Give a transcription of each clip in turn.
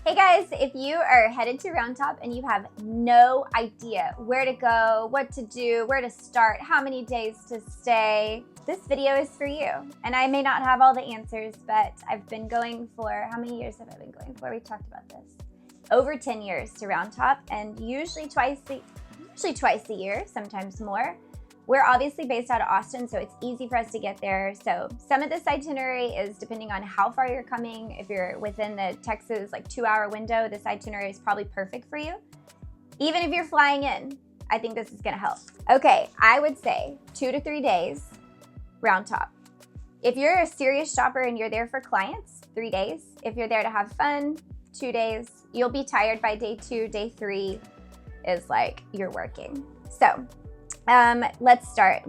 Hey guys, if you are headed to Round Top and you have no idea where to go, what to do, where to start, how many days to stay, this video is for you. And I may not have all the answers, but I've been going for, how many years have I been going for? We've talked about this. Over 10 years to Round Top, and usually twice a year, sometimes more. We're obviously based out of Austin, so it's easy for us to get there. So some of this itinerary is depending on how far you're coming. If you're within the Texas 2-hour window, this itinerary is probably perfect for you. Even if you're flying in, I think this is gonna help. Okay, I would say 2 to 3 days, Round Top. If you're a serious shopper and you're there for clients, 3 days. If you're there to have fun, 2 days. You'll be tired by day 2, day 3 is like you're working. So, let's start.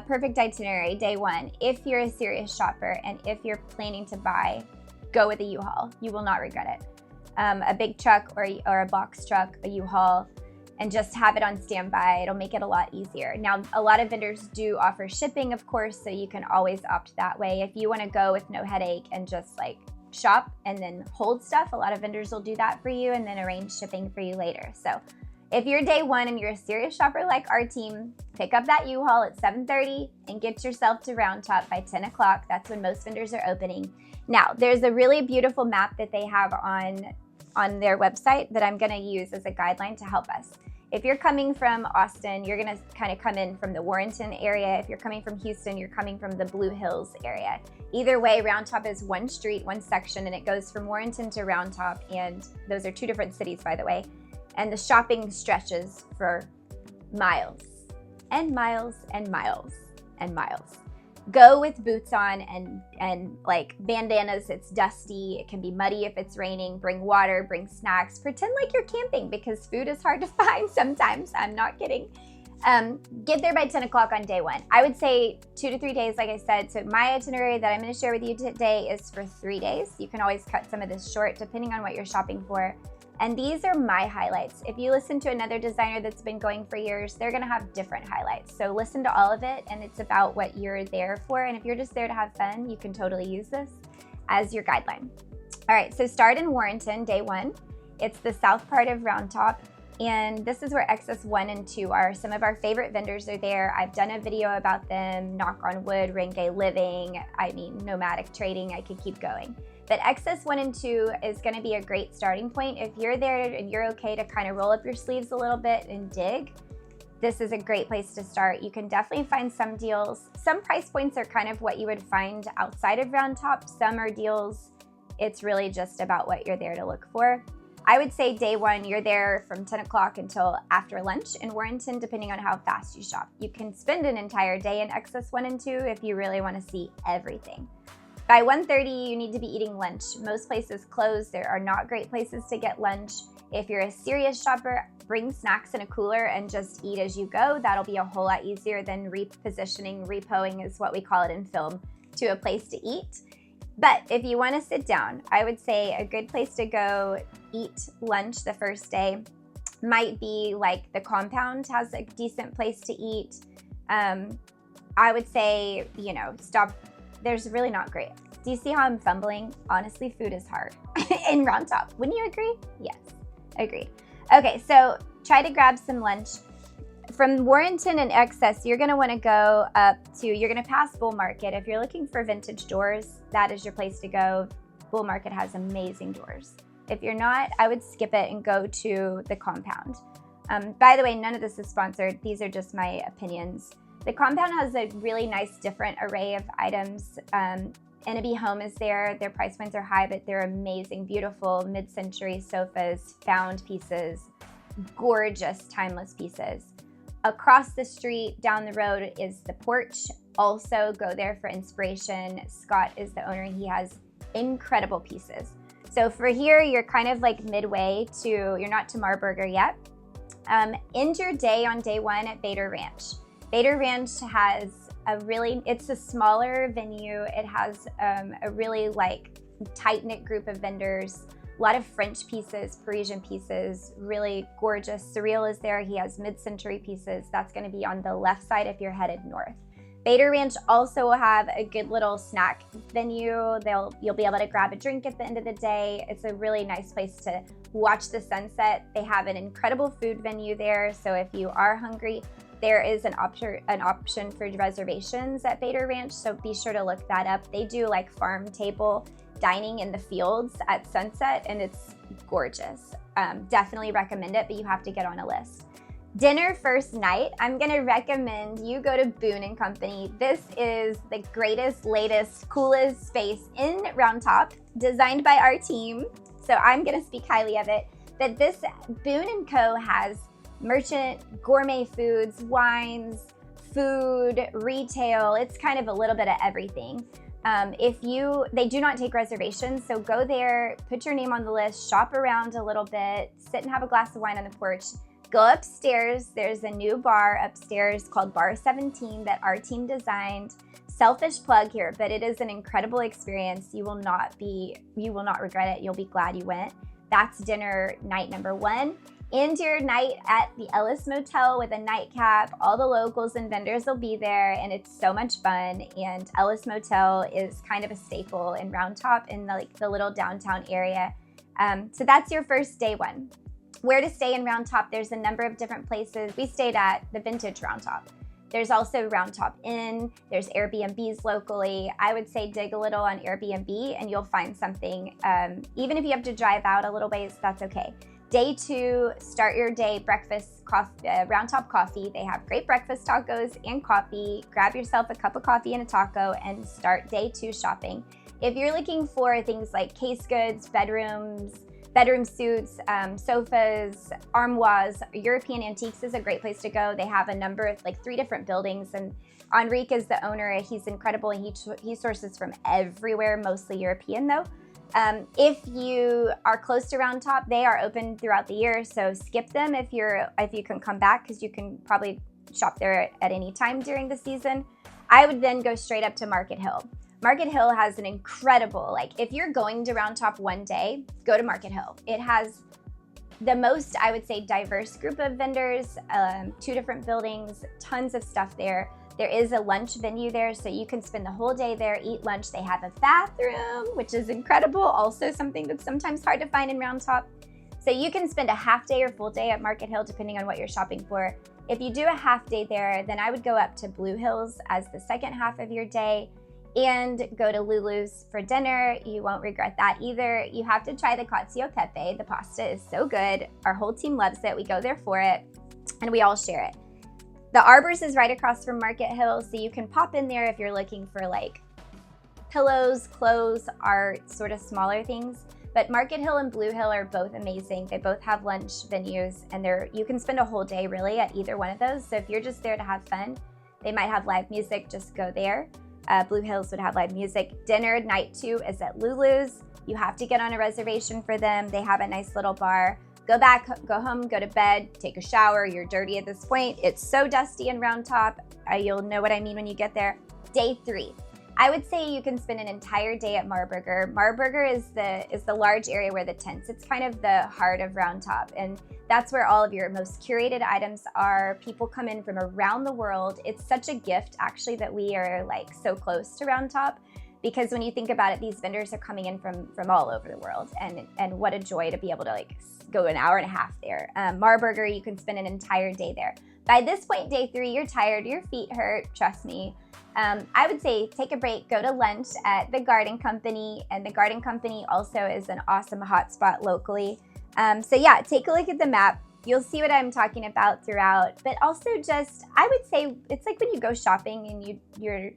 Perfect itinerary, day 1. If you're a serious shopper and if you're planning to buy, go with a U-Haul. You will not regret it. A big truck or a box truck, a U-Haul, and just have it on standby. It'll make it a lot easier. Now, a lot of vendors do offer shipping, of course, so you can always opt that way. If you want to go with no headache and just shop and then hold stuff, a lot of vendors will do that for you and then arrange shipping for you later. So if you're day 1 and you're a serious shopper like our team, pick up that U-Haul at 7:30 and get yourself to Round Top by 10 o'clock. That's when most vendors are opening. Now, there's a really beautiful map that they have on their website that I'm gonna use as a guideline to help us. If you're coming from Austin, you're gonna kind of come in from the Warrenton area. If you're coming from Houston, you're coming from the Blue Hills area. Either way, Round Top is one street, one section, and it goes from Warrenton to Round Top, and those are 2 different cities, by the way. And the shopping stretches for miles and miles and miles and miles. Go with boots on and bandanas. It's dusty. It can be muddy if it's raining. Bring water, bring snacks. Pretend like you're camping because food is hard to find sometimes. I'm not kidding. Get there by 10 o'clock on day 1. I would say 2 to 3 days, like I said. So my itinerary that I'm going to share with you today is for 3 days. You can always cut some of this short depending on what you're shopping for. And these are my highlights. If you listen to another designer that's been going for years, they're gonna have different highlights. So listen to all of it, and it's about what you're there for. And if you're just there to have fun, you can totally use this as your guideline. All right, so start in Warrenton, day 1. It's the south part of Round Top, and this is where Excess 1 and 2 are. Some of our favorite vendors are there. I've done a video about them, Knock on Wood, Renge Living, Nomadic Trading, I could keep going. But Excess 1 and 2 is going to be a great starting point. If you're there and you're okay to kind of roll up your sleeves a little bit and dig, this is a great place to start. You can definitely find some deals. Some price points are kind of what you would find outside of Round Top. Some are deals. It's really just about what you're there to look for. I would say day 1, you're there from 10 o'clock until after lunch in Warrenton, depending on how fast you shop. You can spend an entire day in Excess 1 and 2 if you really want to see everything. By 1:30, you need to be eating lunch. Most places close. There are not great places to get lunch. If you're a serious shopper, bring snacks in a cooler and just eat as you go. That'll be a whole lot easier than repositioning, repoing is what we call it in film, to a place to eat. But if you want to sit down, I would say a good place to go eat lunch the first day might be the Compound has a decent place to eat. I would say, stop. There's really not great. Do you see how I'm fumbling? Honestly, food is hard in Round Top. Wouldn't you agree? Yes, agreed. Okay, so try to grab some lunch. From Warrenton and Excess, you're gonna wanna go you're gonna pass Bull Market. If you're looking for vintage doors, that is your place to go. Bull Market has amazing doors. If you're not, I would skip it and go to the Compound. By the way, none of this is sponsored. These are just my opinions. The Compound has a really nice different array of items. N&B Home is there. Their price points are high, but they're amazing, beautiful mid-century sofas, found pieces, gorgeous, timeless pieces. Across the street, down the road is the Porch. Also go there for inspiration. Scott is the owner. He has incredible pieces. So for here, you're kind of midway you're not to Marburger yet. End your day on day 1 at Bader Ranch. Bader Ranch has it's a smaller venue. It has a really tight-knit group of vendors, a lot of French pieces, Parisian pieces, really gorgeous. Surreal is there. He has mid-century pieces. That's going to be on the left side if you're headed north. Bader Ranch also will have a good little snack venue. You'll be able to grab a drink at the end of the day. It's a really nice place to watch the sunset. They have an incredible food venue there, so if you are hungry, there is an option for reservations at Bader Ranch, so be sure to look that up. They do like farm table dining in the fields at sunset, and it's gorgeous. Definitely recommend it, but you have to get on a list. Dinner first night, I'm gonna recommend you go to Boon Company. This is the greatest, latest, coolest space in Round Top, designed by our team, so I'm gonna speak highly of it. But this Boon Co has merchant, gourmet foods, wines, food, retail. It's kind of a little bit of everything. They do not take reservations, so go there, put your name on the list, shop around a little bit, sit and have a glass of wine on the porch. Go upstairs. There's a new bar upstairs called Bar 17 that our team designed. Selfish plug here, but it is an incredible experience. You will not regret it. You'll be glad you went. That's dinner night number 1. End your night at the Ellis Motel with a nightcap. All the locals and vendors will be there, and it's so much fun. And Ellis Motel is kind of a staple in Round Top in the little downtown area. So that's your first day 1. Where to stay in Round Top, there's a number of different places. We stayed at the Vintage Round Top. There's also Round Top Inn. There's Airbnbs locally. I would say dig a little on Airbnb and you'll find something. Even if you have to drive out a little ways, that's okay. Day 2, start your day, breakfast, Round Top Coffee. They have great breakfast tacos and coffee. Grab yourself a cup of coffee and a taco and start day 2 shopping. If you're looking for things like case goods, bedroom suits, sofas, armoires, European Antiques is a great place to go. They have a number of 3 different buildings, and Enrique is the owner. He's incredible. He sources from everywhere, mostly European though. If you are close to Round Top, they are open throughout the year, so skip them if you can come back, because you can probably shop there at any time during the season. I would then go straight up to Market Hill. Market Hill has an incredible, if you're going to Round Top one day, go to Market Hill. It has the most, I would say, diverse group of vendors, 2 different buildings, tons of stuff there. There is a lunch venue there, so you can spend the whole day there, eat lunch. They have a bathroom, which is incredible. Also something that's sometimes hard to find in Round Top. So you can spend a half day or full day at Market Hill, depending on what you're shopping for. If you do a half day there, then I would go up to Blue Hills as the second half of your day and go to Lulu's for dinner. You won't regret that either. You have to try the cacio e pepe. The pasta is so good. Our whole team loves it. We go there for it, and we all share it. The Arbors is right across from Market Hill, so you can pop in there if you're looking for pillows, clothes, art, sort of smaller things. But Market Hill and Blue Hill are both amazing. They both have lunch venues, and you can spend a whole day really at either one of those. So if you're just there to have fun, they might have live music, just go there. Blue Hills would have live music. Dinner night 2 is at Lulu's. You have to get on a reservation for them. They have a nice little bar. Go back, go home, go to bed, take a shower. You're dirty at this point. It's so dusty in Round Top. You'll know what I mean when you get there. Day 3. I would say you can spend an entire day at Marburger. Marburger is the large area where the tents. It's kind of the heart of Round Top, and that's where all of your most curated items are. People come in from around the world. It's such a gift, actually, that we are so close to Round Top, because when you think about it, these vendors are coming in from all over the world, and what a joy to be able to go an hour and a half there. Marburger, you can spend an entire day there. By this point, day 3, you're tired, your feet hurt, trust me. I would say take a break, go to lunch at the Garden Company, and the Garden Company also is an awesome hotspot locally. So yeah, take a look at the map. You'll see what I'm talking about throughout, but also I would say it's like when you go shopping and you're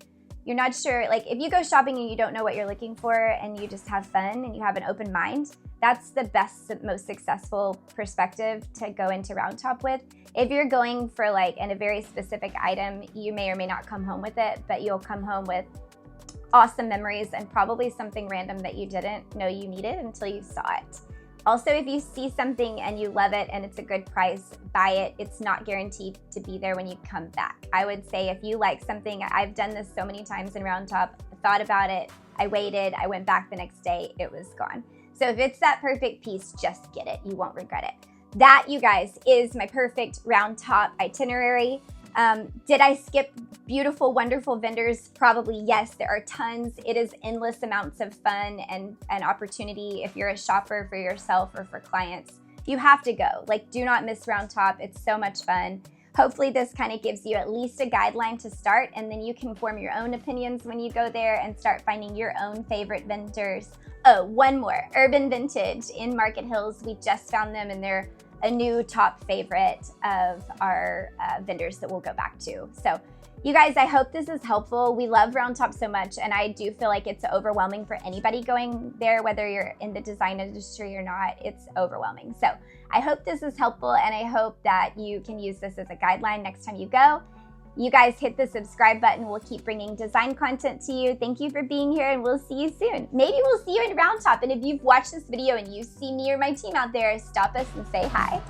not sure, if you go shopping and you don't know what you're looking for and you just have fun and you have an open mind, that's the best, most successful perspective to go into Round Top with. If you're going for in a very specific item, you may or may not come home with it, but you'll come home with awesome memories and probably something random that you didn't know you needed until you saw it. Also, if you see something and you love it and it's a good price, buy it. It's not guaranteed to be there when you come back. I would say if you like something, I've done this so many times in Round Top, I thought about it, I waited, I went back the next day, it was gone. So if it's that perfect piece, just get it. You won't regret it. That, you guys, is my perfect Round Top itinerary. Did I skip beautiful, wonderful vendors? Probably yes. There are tons. It is endless amounts of fun and opportunity if you're a shopper for yourself or for clients. You have to go. Like, do not miss Round Top. It's so much fun. Hopefully this kind of gives you at least a guideline to start, and then you can form your own opinions when you go there and start finding your own favorite vendors. Oh, one more, Urban Vintage in Market Hills. We just found them, and they're a new top favorite of our vendors that we'll go back to. So you guys, I hope this is helpful. We love Round Top so much, and I do feel like it's overwhelming for anybody going there, whether you're in the design industry or not. It's overwhelming. So I hope this is helpful, and I hope that you can use this as a guideline next time you go. You guys hit the subscribe button. We'll keep bringing design content to you. Thank you for being here, and we'll see you soon. Maybe we'll see you in Round Top, and if you've watched this video and you see me or my team out there, stop us and say hi.